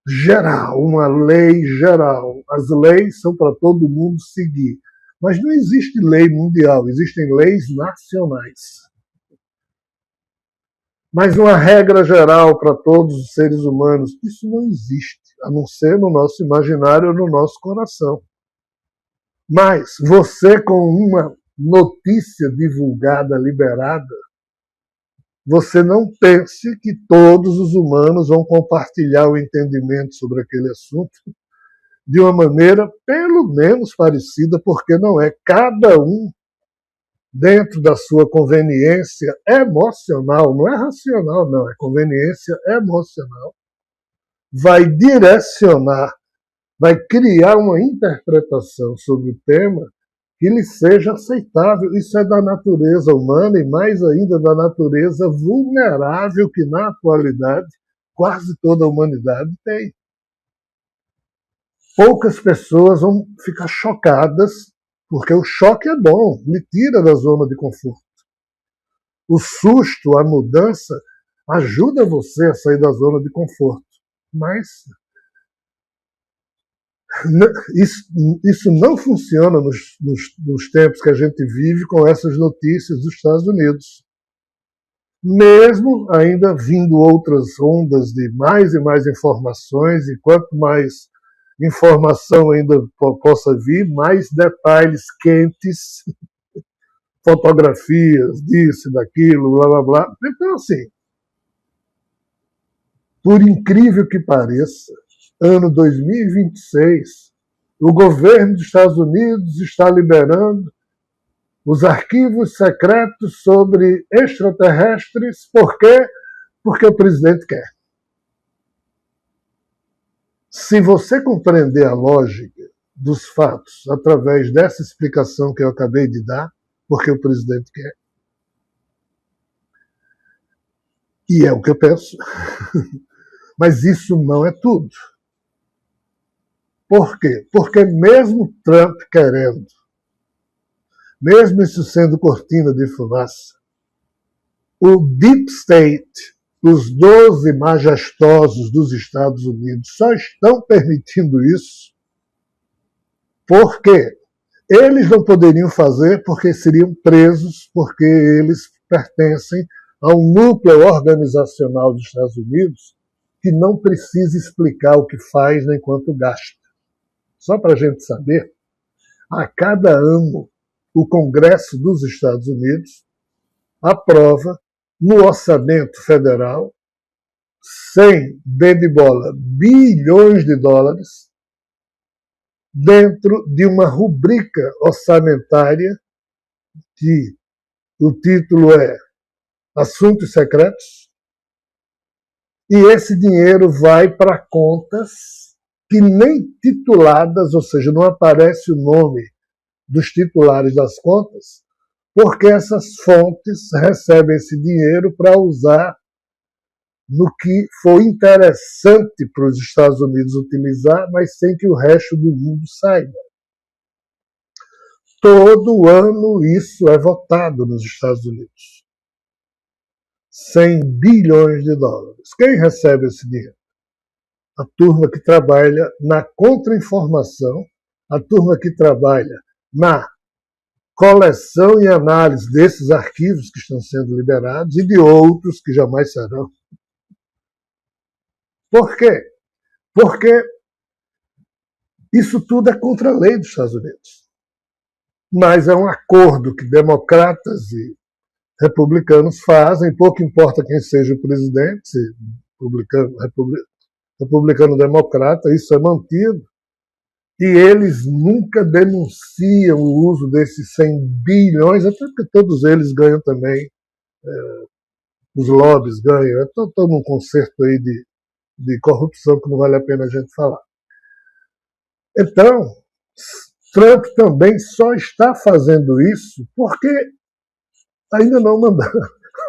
geral, uma lei geral. As leis são para todo mundo seguir. Mas não existe lei mundial, existem leis nacionais. Mas uma regra geral para todos os seres humanos, isso não existe, a não ser no nosso imaginário ou no nosso coração. Mas você, com uma notícia divulgada, liberada, você não pense que todos os humanos vão compartilhar o entendimento sobre aquele assunto de uma maneira pelo menos parecida, porque não é cada um dentro da sua conveniência emocional, não é racional, não, é conveniência emocional, vai direcionar, vai criar uma interpretação sobre o tema que lhe seja aceitável. Isso é da natureza humana e mais ainda da natureza vulnerável que na atualidade quase toda a humanidade tem. Poucas pessoas vão ficar chocadas, porque o choque é bom, lhe tira da zona de conforto. O susto, a mudança, ajuda você a sair da zona de conforto. Mas isso não funciona nos tempos que a gente vive com essas notícias dos Estados Unidos. Mesmo ainda vindo outras ondas de mais e mais informações, e quanto mais informação ainda possa vir, mais detalhes quentes, fotografias disso, daquilo, blá, blá, blá. Então, assim, por incrível que pareça, ano 2026, o governo dos Estados Unidos está liberando Os arquivos secretos sobre extraterrestres, por quê? Porque o presidente quer. Se você compreender a lógica dos fatos através dessa explicação que eu acabei de dar, porque o presidente quer, e é o que eu penso, mas isso não é tudo. Por quê? Porque mesmo Trump querendo, mesmo isso sendo cortina de fumaça, o Deep State, os 12 majestosos dos Estados Unidos, só estão permitindo isso porque eles não poderiam fazer porque seriam presos, porque eles pertencem a um núcleo organizacional dos Estados Unidos que não precisa explicar o que faz nem quanto gasta. Só para a gente saber, a cada ano o Congresso dos Estados Unidos aprova no orçamento federal 100 bilhões de dólares dentro de uma rubrica orçamentária que o título é Assuntos Secretos, e esse dinheiro vai para contas que nem tituladas, ou seja, não aparece o nome dos titulares das contas, porque essas fontes recebem esse dinheiro para usar no que for interessante para os Estados Unidos utilizar, mas sem que o resto do mundo saiba. Todo ano isso é votado nos Estados Unidos. 100 bilhões de dólares. Quem recebe esse dinheiro? A turma que trabalha na contra-informação, a turma que trabalha na coleção e análise desses arquivos que estão sendo liberados e de outros que jamais serão. Por quê? Porque isso tudo é contra a lei dos Estados Unidos. Mas é um acordo que democratas e republicanos fazem, pouco importa quem seja o presidente, se republicano democrata, isso é mantido. E eles nunca denunciam o uso desses 100 bilhões, até porque todos eles ganham também, os lobbies ganham. Estou num concerto aí de corrupção que não vale a pena a gente falar. Então, Trump também só está fazendo isso porque ainda não mandaram,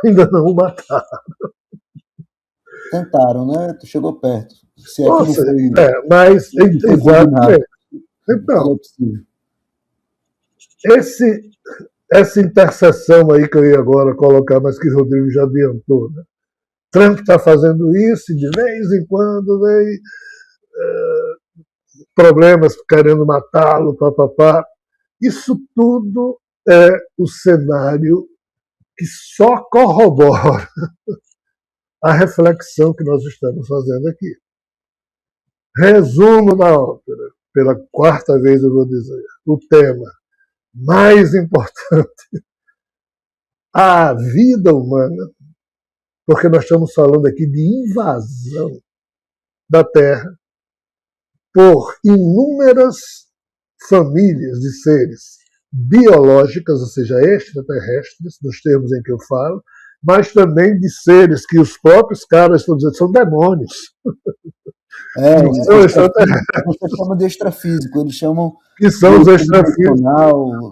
ainda não o mataram. Tentaram, né? Tu chegou perto. Se é Nossa, que não foi, mas exatamente. Então, essa interseção aí que eu ia agora colocar, mas que o Rodrigo já adiantou, né? Trump está fazendo isso e de vez em quando vem problemas querendo matá-lo, papapá. Isso tudo é o cenário que só corrobora a reflexão que nós estamos fazendo aqui. Resumo da ópera, pela quarta vez eu vou dizer, o tema mais importante, a vida humana, porque nós estamos falando aqui de invasão da Terra por inúmeras famílias de seres biológicas, ou seja, extraterrestres, nos termos em que eu falo, mas também de seres que os próprios caras estão dizendo são demônios. Você chama de extrafísico, eles chamam que são os extrafísicos,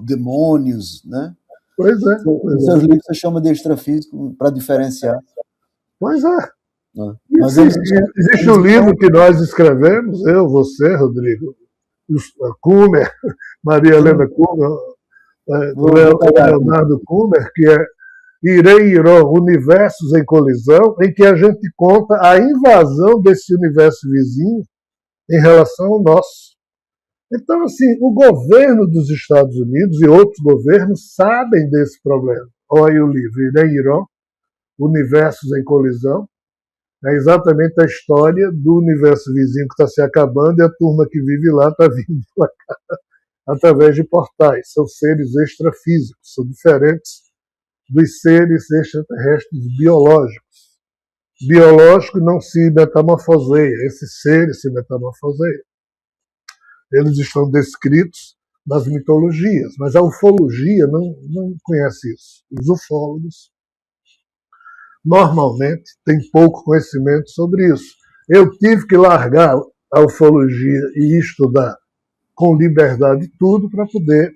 demônios, né? Pois é. Nos seus livros você chama de extrafísico para diferenciar. Pois é. Mas existe um livro que nós escrevemos, eu, você, Rodrigo, Kummer, Maria Helena Kummer, Leonardo Kummer, que é Irei Iró, Universos em Colisão, em que a gente conta a invasão desse universo vizinho em relação ao nosso. Então, assim, o governo dos Estados Unidos e outros governos sabem desse problema. Olha aí o livro, Irei Iró, Universos em Colisão. É exatamente a história do universo vizinho que está se acabando e a turma que vive lá está vindo para cá através de portais. São seres extrafísicos, são diferentes dos seres extraterrestres biológicos. Biológico não se metamorfoseia, esses seres se metamorfoseiam. Eles estão descritos das mitologias, mas a ufologia não conhece isso. Os ufólogos normalmente têm pouco conhecimento sobre isso. Eu tive que largar a ufologia e estudar com liberdade tudo para poder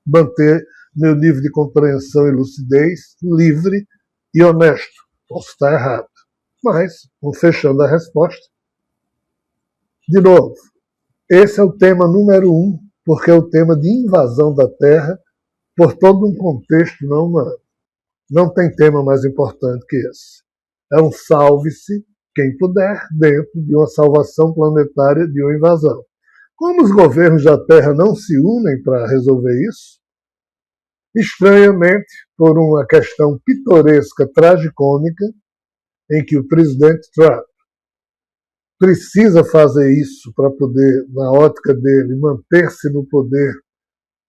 manter meu nível de compreensão e lucidez livre e honesto. Posso estar errado. Mas, fechando a resposta, de novo, esse é o tema número 1, porque é o tema de invasão da Terra por todo um contexto não humano. Não tem tema mais importante que esse. É um salve-se quem puder dentro de uma salvação planetária de uma invasão. Como os governos da Terra não se unem para resolver isso, estranhamente, por uma questão pitoresca, tragicômica, em que o presidente Trump precisa fazer isso para poder, na ótica dele, manter-se no poder,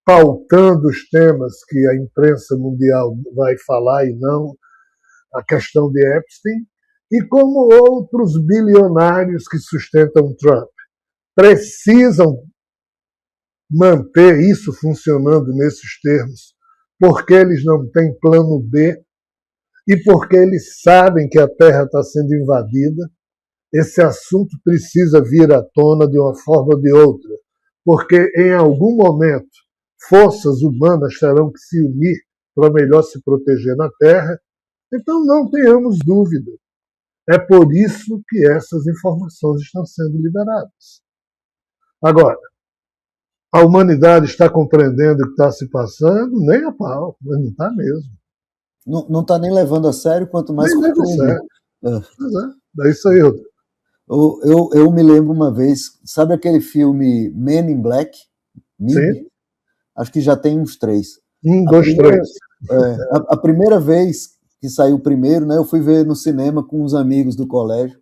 pautando os temas que a imprensa mundial vai falar e não a questão de Epstein, e como outros bilionários que sustentam Trump precisam manter isso funcionando nesses termos, porque eles não têm plano B e porque eles sabem que a Terra está sendo invadida. Esse assunto precisa vir à tona de uma forma ou de outra, porque em algum momento forças humanas terão que se unir para melhor se proteger na Terra. Então não tenhamos dúvida. É por isso que essas informações estão sendo liberadas. Agora, a humanidade está compreendendo o que está se passando? Nem a pau, mas não está mesmo. Não está nem levando a sério, quanto mais compreendendo. É isso aí, Rodrigo. Eu me lembro uma vez, sabe aquele filme Men in Black? Sim. Acho que já tem uns 3. 1, 2, 3. A primeira vez que saiu o primeiro, né, eu fui ver no cinema com uns amigos do colégio.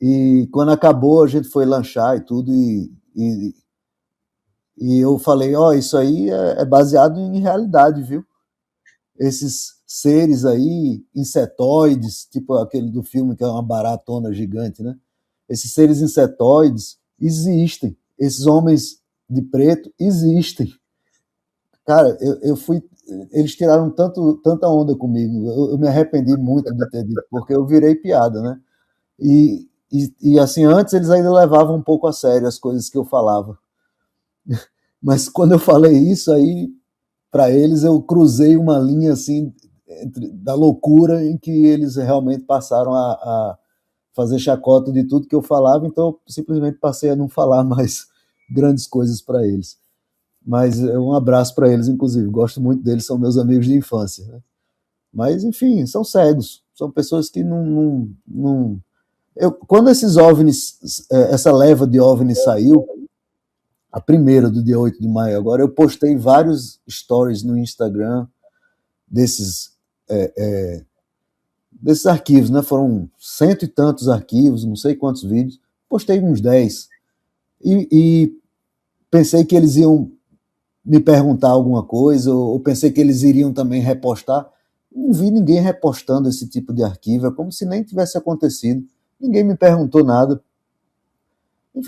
E quando acabou, a gente foi lanchar e tudo. E eu falei, isso aí é baseado em realidade, viu? Esses seres aí, insetoides, tipo aquele do filme que é uma baratona gigante, né? Esses seres insetoides existem. Esses homens de preto existem. Cara, eu fui... Eles tiraram tanta onda comigo. Eu me arrependi muito de ter dito, porque eu virei piada, né? E assim, antes eles ainda levavam um pouco a sério as coisas que eu falava. Mas quando eu falei isso aí, para eles eu cruzei uma linha assim da loucura em que eles realmente passaram a fazer chacota de tudo que eu falava, então eu simplesmente passei a não falar mais grandes coisas para eles. Mas um abraço para eles, inclusive, gosto muito deles, são meus amigos de infância, né? Mas, enfim, são cegos, são pessoas que não... Quando esses OVNIs, essa leva de OVNIs saiu, a primeira do dia 8 de maio agora, eu postei vários stories no Instagram desses arquivos, né? Foram 100 e tantos arquivos, não sei quantos vídeos, postei uns 10 e pensei que eles iam me perguntar alguma coisa, ou pensei que eles iriam também repostar. Não vi ninguém repostando esse tipo de arquivo, é como se nem tivesse acontecido, ninguém me perguntou nada.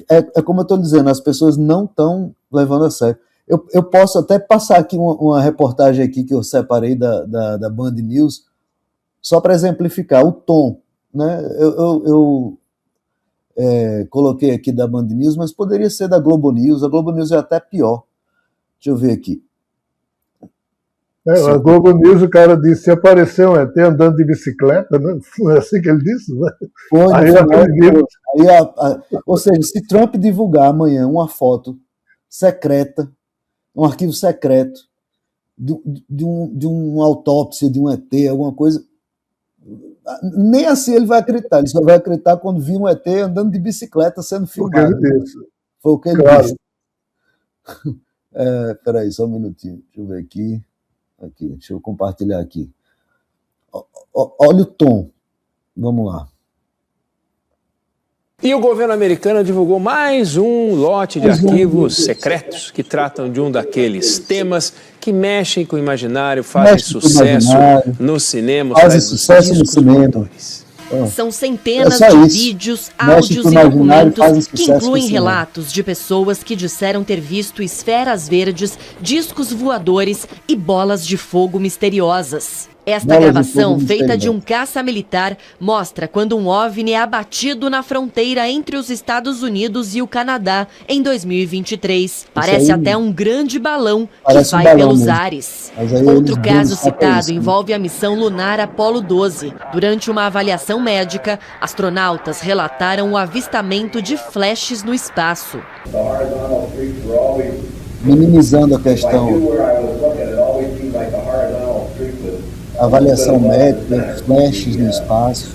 É como eu estou dizendo, as pessoas não estão levando a sério. Eu posso até passar aqui uma reportagem aqui que eu separei da Band News, só para exemplificar o tom, né? Eu coloquei aqui da Band News, mas poderia ser da Globo News. A Globo News é até pior. Deixa eu ver aqui. A Globo News, o cara disse, se apareceu um ET andando de bicicleta, né? Não é assim que ele disse? Né? Ou seja, se Trump divulgar amanhã uma foto secreta, um arquivo secreto de uma autópsia de um ET, alguma coisa, nem assim ele vai acreditar. Ele só vai acreditar quando vir um ET andando de bicicleta sendo filmado. Foi o que ele disse. Peraí, só um minutinho. Deixa eu ver aqui. Deixa eu compartilhar aqui. Olha o tom. Vamos lá. E o governo americano divulgou mais um lote de arquivos secretos que tratam de um daqueles temas que mexem com o imaginário, fazem sucesso no cinema, fazem sucesso no cinema. São centenas de vídeos, áudios e documentos que incluem relatos de pessoas que disseram ter visto esferas verdes, discos voadores e bolas de fogo misteriosas. Esta gravação, feita de um caça militar, mostra quando um OVNI é abatido na fronteira entre os Estados Unidos e o Canadá em 2023. Parece até um grande balão que vai pelos ares. Outro caso citado envolve a missão lunar Apollo 12. Durante uma avaliação médica, astronautas relataram o avistamento de flashes no espaço. Minimizando a questão. Avaliação médica, flashes no espaço.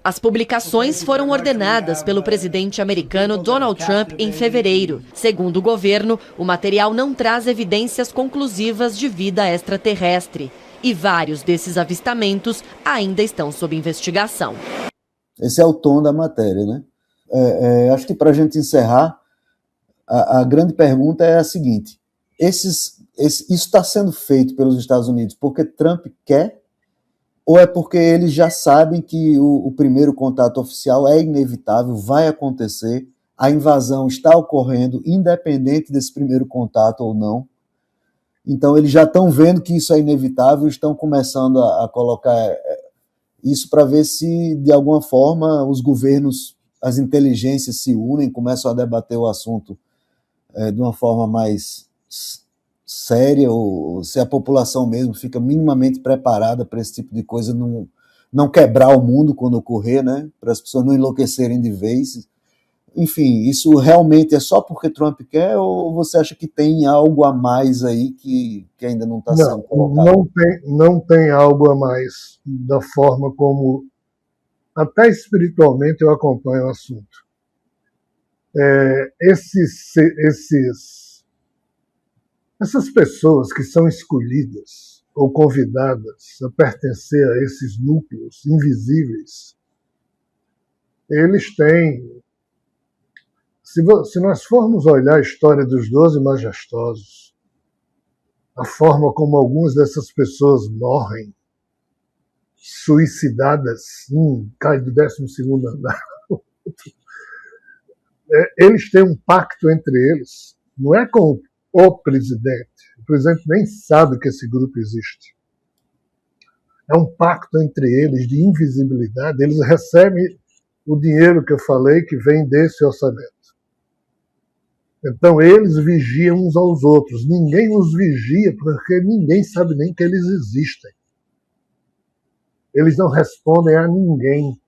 As publicações foram ordenadas pelo presidente americano Donald Trump em fevereiro. Segundo o governo, o material não traz evidências conclusivas de vida extraterrestre. E vários desses avistamentos ainda estão sob investigação. Esse é o tom da matéria, né? Acho que para a gente encerrar, a grande pergunta é a seguinte: isso está sendo feito pelos Estados Unidos porque Trump quer, ou é porque eles já sabem que o primeiro contato oficial é inevitável, vai acontecer, a invasão está ocorrendo, independente desse primeiro contato ou não? Então eles já estão vendo que isso é inevitável, estão começando a colocar isso para ver se, de alguma forma, os governos, as inteligências se unem, começam a debater o assunto de uma forma mais séria, ou se a população mesmo fica minimamente preparada para esse tipo de coisa, não quebrar o mundo quando ocorrer, né? Para as pessoas não enlouquecerem de vez. Enfim, isso realmente é só porque Trump quer, ou você acha que tem algo a mais aí que ainda não está sendo colocado? Não tem algo a mais da forma como, até espiritualmente, eu acompanho o assunto. Essas pessoas que são escolhidas ou convidadas a pertencer a esses núcleos invisíveis, eles têm... Se nós formos olhar a história dos 12 majestosos, a forma como algumas dessas pessoas morrem, suicidadas, cai do 12º andar, eles têm um pacto entre eles, não é com o presidente nem sabe que esse grupo existe. É um pacto entre eles de invisibilidade, eles recebem o dinheiro que eu falei que vem desse orçamento. Então eles vigiam uns aos outros. Ninguém os vigia porque ninguém sabe nem que eles existem. Eles não respondem a ninguém.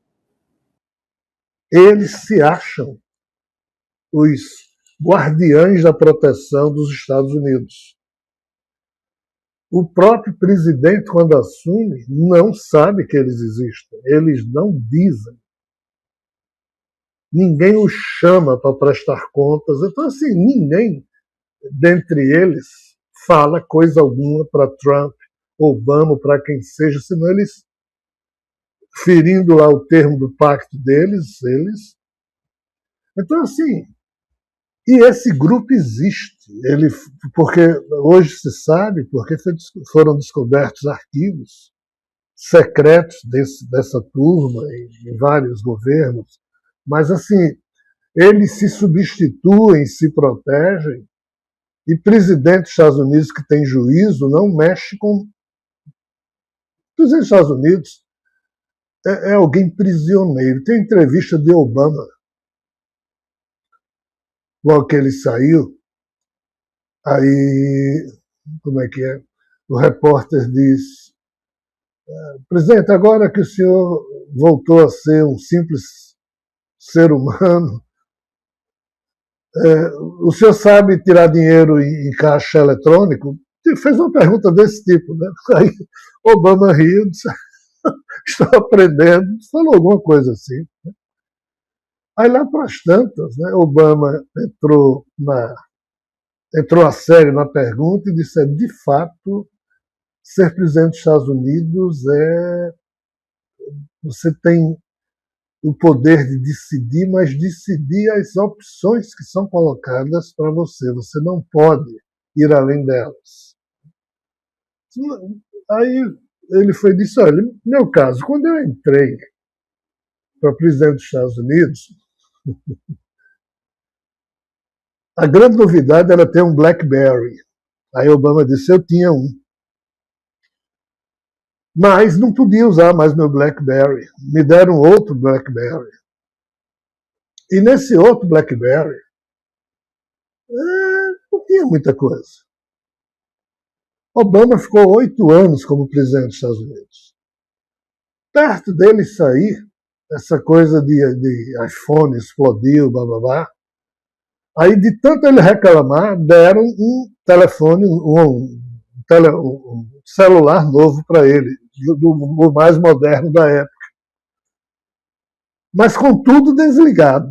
Eles se acham os guardiães da proteção dos Estados Unidos. O próprio presidente, quando assume, não sabe que eles existem. Eles não dizem. Ninguém os chama para prestar contas. Então, assim, ninguém dentre eles fala coisa alguma para Trump, Obama, para quem seja, senão eles, ferindo lá o termo do pacto deles, Então, assim, e esse grupo existe, porque hoje se sabe, porque foram descobertos arquivos secretos dessa turma em vários governos, mas, assim, eles se substituem, se protegem, e presidente dos Estados Unidos que tem juízo não mexe com... O presidente dos Estados Unidos é alguém prisioneiro. Tem entrevista de Obama, logo que ele saiu, aí, como é que é? O repórter diz: presidente, agora que o senhor voltou a ser um simples ser humano, o senhor sabe tirar dinheiro em caixa eletrônico? Fez uma pergunta desse tipo, né? Aí Obama riu, disse: estou aprendendo, falou alguma coisa assim. Aí lá para as tantas, né, Obama entrou a sério na pergunta e disse: de fato, ser presidente dos Estados Unidos você tem o poder de decidir, mas decidir as opções que são colocadas para você. Você não pode ir além delas. Aí ele foi e disse, olha, no meu caso, quando eu entrei para presidente dos Estados Unidos, a grande novidade era ter um BlackBerry. Aí Obama disse, eu tinha um. Mas não podia usar mais meu BlackBerry. Me deram outro BlackBerry. E nesse outro BlackBerry, não tinha muita coisa. Obama ficou 8 anos como presidente dos Estados Unidos. Perto dele sair, essa coisa de iPhone explodiu, blá. Aí, de tanto ele reclamar, deram um telefone, um celular novo para ele, do mais moderno da época. Mas com tudo desligado.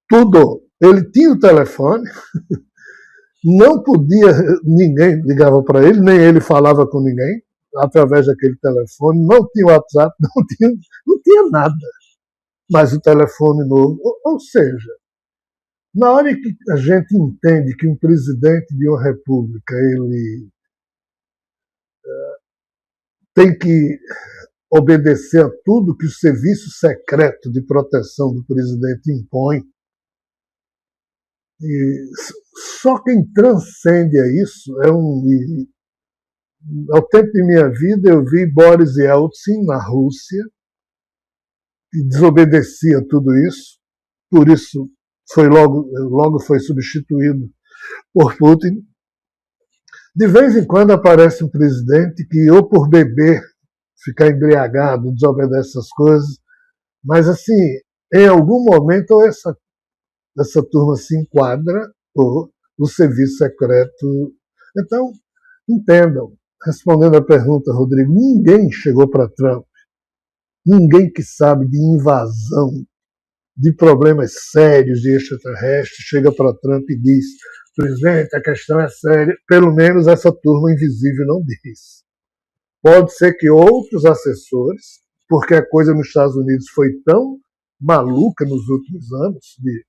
Tudo. Ele tinha o telefone, não podia, ninguém ligava para ele, nem ele falava com ninguém, através daquele telefone, não tinha WhatsApp, não tinha nada. Mas o telefone novo, ou seja, na hora que a gente entende que um presidente de uma república ele tem que obedecer a tudo que o serviço secreto de proteção do presidente impõe, e só quem transcende a isso ao tempo de minha vida eu vi Boris Yeltsin na Rússia, que desobedecia tudo isso, por isso logo foi substituído por Putin. De vez em quando aparece um presidente que, ou por beber, ficar embriagado, desobedece essas coisas, mas assim, em algum momento ou essa turma se enquadra, ou o serviço secreto. Então, entendam, respondendo a pergunta, Rodrigo, ninguém chegou para Trump, ninguém que sabe de invasão, de problemas sérios de extraterrestres, chega para Trump e diz, presidente, a questão é séria, pelo menos essa turma invisível não diz. Pode ser que outros assessores, porque a coisa nos Estados Unidos foi tão maluca nos últimos anos, de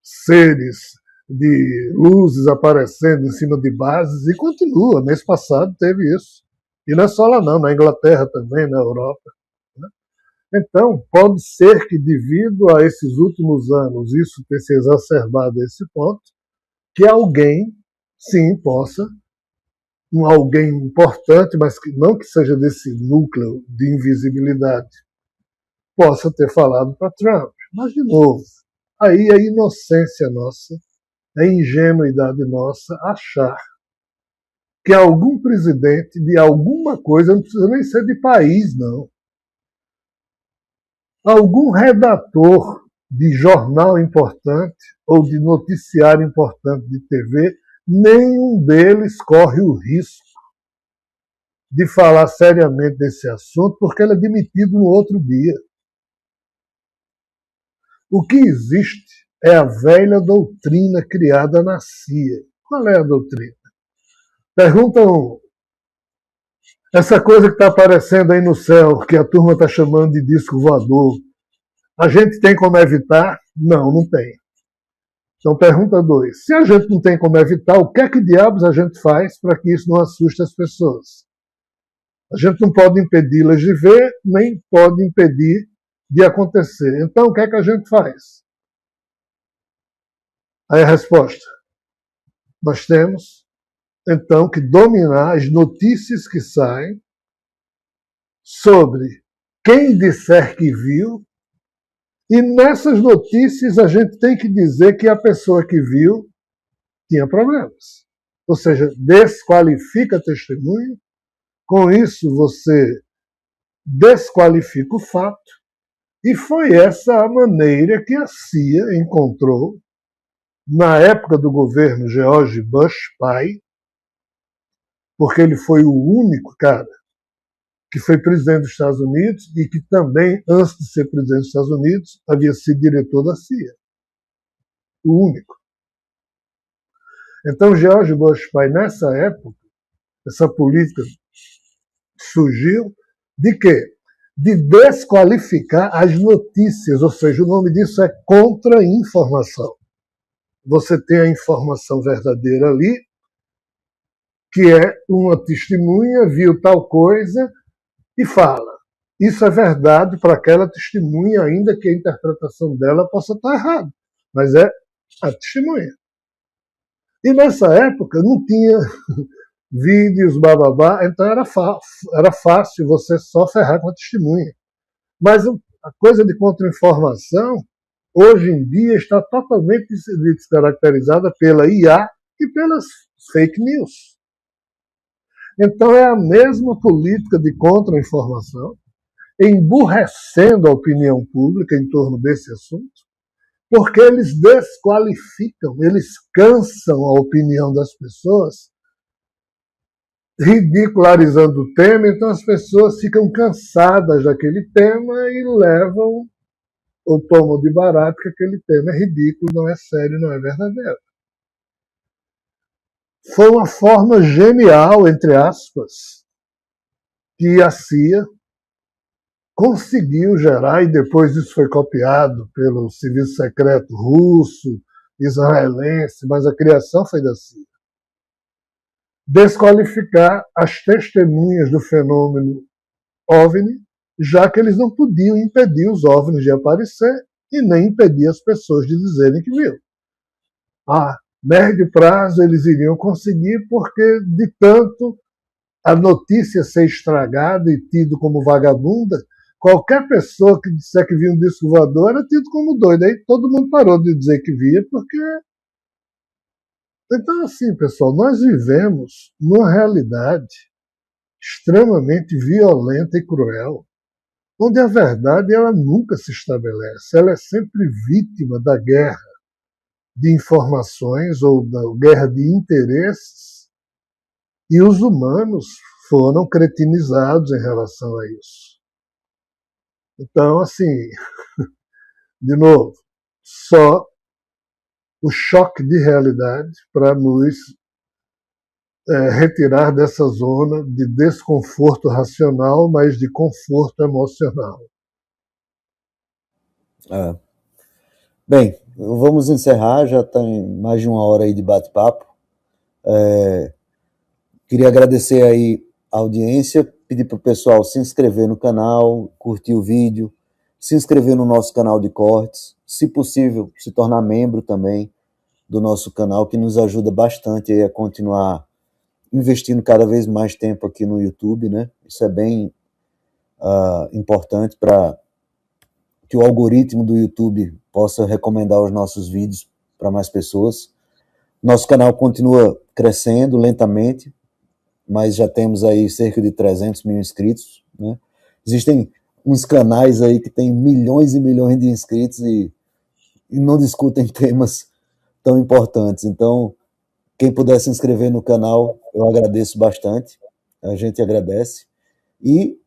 seres, de luzes aparecendo em cima de bases, e continua. Mês passado teve isso. E não é só lá não, na Inglaterra também, na Europa. Então, pode ser que devido a esses últimos anos isso ter se exacerbado a esse ponto, que alguém, sim, possa, alguém importante, mas que não que seja desse núcleo de invisibilidade, possa ter falado para Trump. Mas, de novo, aí a inocência nossa, a ingenuidade nossa, achar que algum presidente de alguma coisa, não precisa nem ser de país, não, algum redator de jornal importante ou de noticiário importante de TV, nenhum deles corre o risco de falar seriamente desse assunto, porque ele é demitido no outro dia. O que existe é a velha doutrina criada na CIA. Qual é a doutrina? Perguntam essa coisa que está aparecendo aí no céu, que a turma está chamando de disco voador, a gente tem como evitar? Não, não tem. Então, pergunta 2. Se a gente não tem como evitar, o que é que diabos a gente faz para que isso não assuste as pessoas? A gente não pode impedi-las de ver, nem pode impedir de acontecer. Então, o que é que a gente faz? Aí a resposta. Nós temos, então, que dominar as notícias que saem sobre quem disser que viu, e nessas notícias a gente tem que dizer que a pessoa que viu tinha problemas. Ou seja, desqualifica a testemunha, com isso você desqualifica o fato, e foi essa a maneira que a CIA encontrou, na época do governo George Bush pai, porque ele foi o único cara que foi presidente dos Estados Unidos e que também, antes de ser presidente dos Estados Unidos, havia sido diretor da CIA. O único. Então, George Bush pai, nessa época, essa política surgiu de quê? de desqualificar as notícias, ou seja, o nome disso é contra-informação. Você tem a informação verdadeira ali, que é uma testemunha, viu tal coisa e fala. Isso é verdade para aquela testemunha, ainda que a interpretação dela possa estar errada, mas é a testemunha. E nessa época não tinha vídeos, bababá, então era fácil você só ferrar com a testemunha. Mas a coisa de contra-informação, hoje em dia, está totalmente descaracterizada pela IA e pelas fake news. Então é a mesma política de contra-informação, emburrecendo a opinião pública em torno desse assunto, porque eles desqualificam, eles cansam a opinião das pessoas, ridicularizando o tema, então as pessoas ficam cansadas daquele tema e levam ou tomam de barato que aquele tema é ridículo, não é sério, não é verdadeiro. Foi uma forma genial, entre aspas, que a CIA conseguiu gerar, e depois isso foi copiado pelo serviço secreto russo, israelense, mas a criação foi da CIA. Desqualificar as testemunhas do fenômeno OVNI, já que eles não podiam impedir os OVNIs de aparecer e nem impedir as pessoas de dizerem que viram. A médio prazo eles iriam conseguir, porque de tanto a notícia ser estragada e tido como vagabunda, qualquer pessoa que disser que via um disco voador era tido como doido. Aí todo mundo parou de dizer que via, porque... Então, assim, pessoal, nós vivemos numa realidade extremamente violenta e cruel, onde a verdade ela nunca se estabelece, ela é sempre vítima da guerra de informações ou da guerra de interesses, e os humanos foram cretinizados em relação a isso. Então, assim, de novo, só o choque de realidade para nos retirar dessa zona de desconforto racional, mas de conforto emocional. Bem, vamos encerrar, já tem mais de 1 hora aí de bate-papo. Queria agradecer aí a audiência, pedir para o pessoal se inscrever no canal, curtir o vídeo, se inscrever no nosso canal de cortes, se possível, se tornar membro também do nosso canal, que nos ajuda bastante aí a continuar investindo cada vez mais tempo aqui no YouTube, né? Isso é bem importante para que o algoritmo do YouTube possa recomendar os nossos vídeos para mais pessoas. Nosso canal continua crescendo lentamente, mas já temos aí cerca de 300 mil inscritos, né? Existem uns canais aí que tem milhões e milhões de inscritos e não discutem temas tão importantes. Então, quem puder se inscrever no canal, eu agradeço bastante, a gente agradece, e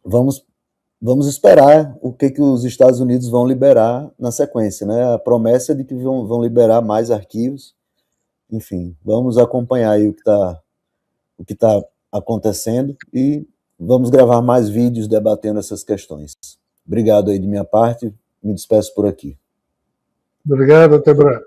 vamos esperar o que os Estados Unidos vão liberar na sequência, né? A promessa é de que vão liberar mais arquivos, enfim, vamos acompanhar aí o que está acontecendo e vamos gravar mais vídeos debatendo essas questões. Obrigado aí de minha parte, me despeço por aqui. Obrigado, até breve.